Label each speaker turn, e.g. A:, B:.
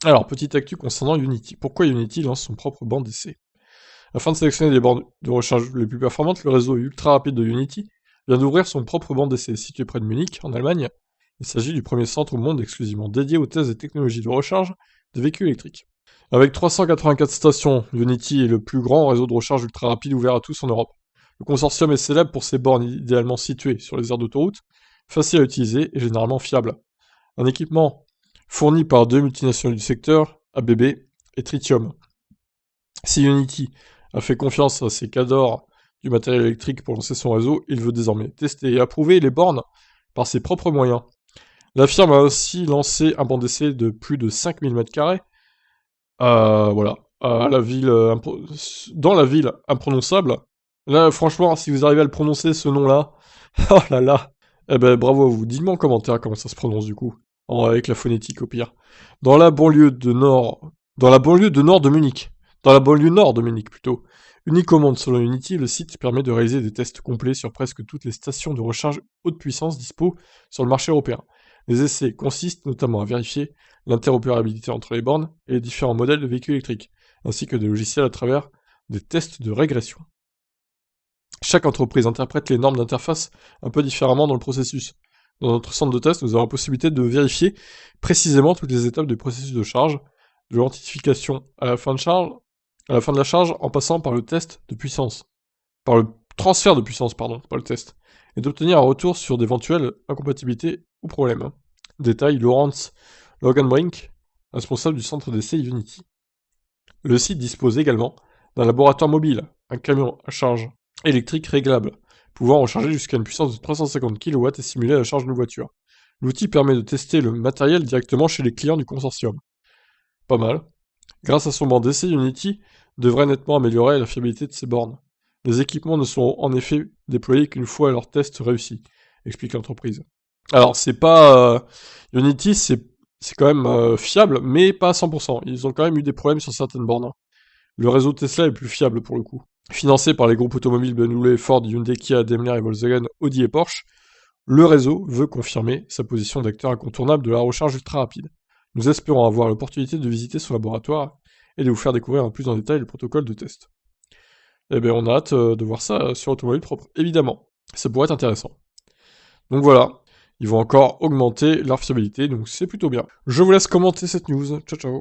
A: Alors, petite actu concernant Unity. Pourquoi Unity lance son propre banc d'essai? Afin de sélectionner les bornes de recharge les plus performantes, le réseau ultra rapide de Unity vient d'ouvrir son propre banc d'essai situé près de Munich, en Allemagne. Il s'agit du premier centre au monde exclusivement dédié aux tests des technologies de recharge de véhicules électriques. Avec 384 stations, Unity est le plus grand réseau de recharge ultra rapide ouvert à tous en Europe. Le consortium est célèbre pour ses bornes idéalement situées sur les aires d'autoroute, faciles à utiliser et généralement fiables. Un équipement fourni par deux multinationales du secteur, ABB et Tritium. Si Unity a fait confiance à ses cadors du matériel électrique pour lancer son réseau, il veut désormais tester et approuver les bornes par ses propres moyens. La firme a aussi lancé un banc d'essai de plus de 5000 m², voilà, à la ville, dans la ville imprononçable. Là, franchement, si vous arrivez à le prononcer, ce nom-là, oh là là, eh ben bravo à vous. Dites-moi en commentaire comment ça se prononce du coup, avec la phonétique au pire. Dans la banlieue de nord, dans la banlieue de nord de Munich, dans la banlieue nord de Munich plutôt. Unique au monde selon Unity, le site permet de réaliser des tests complets sur presque toutes les stations de recharge haute puissance dispo sur le marché européen. Les essais consistent notamment à vérifier l'interopérabilité entre les bornes et les différents modèles de véhicules électriques, ainsi que des logiciels à travers des tests de régression. Chaque entreprise interprète les normes d'interface un peu différemment dans le processus. Dans notre centre de test, nous avons la possibilité de vérifier précisément toutes les étapes du processus de charge, de l'identification à la fin de la charge en passant par le test de puissance. Par le transfert de puissance, pardon, pas le test. Et d'obtenir un retour sur d'éventuelles incompatibilités ou problèmes. Détail Laurence Loganbrink, responsable du centre d'essai Unity. Le site dispose également d'un laboratoire mobile, un camion à charge électrique réglable, pouvant recharger jusqu'à une puissance de 350 kW et simuler la charge d'une voiture. L'outil permet de tester le matériel directement chez les clients du consortium. Pas mal. Grâce à son banc d'essai, Unity devrait nettement améliorer la fiabilité de ses bornes. Les équipements ne sont en effet déployés qu'une fois leur test réussi, explique l'entreprise. Alors, c'est pas... Unity, c'est quand même fiable, mais pas à 100%. Ils ont quand même eu des problèmes sur certaines bornes. Le réseau Tesla est plus fiable pour le coup. Financé par les groupes automobiles BMW, Ford, Hyundai, Kia, Daimler et Volkswagen, Audi et Porsche, le réseau veut confirmer sa position d'acteur incontournable de la recharge ultra rapide. Nous espérons avoir l'opportunité de visiter son laboratoire et de vous faire découvrir en plus en détail le protocole de test. Eh bien, on a hâte de voir ça sur Automobile Propre, évidemment. Ça pourrait être intéressant. Donc voilà, ils vont encore augmenter leur fiabilité, donc c'est plutôt bien. Je vous laisse commenter cette news. Ciao ciao.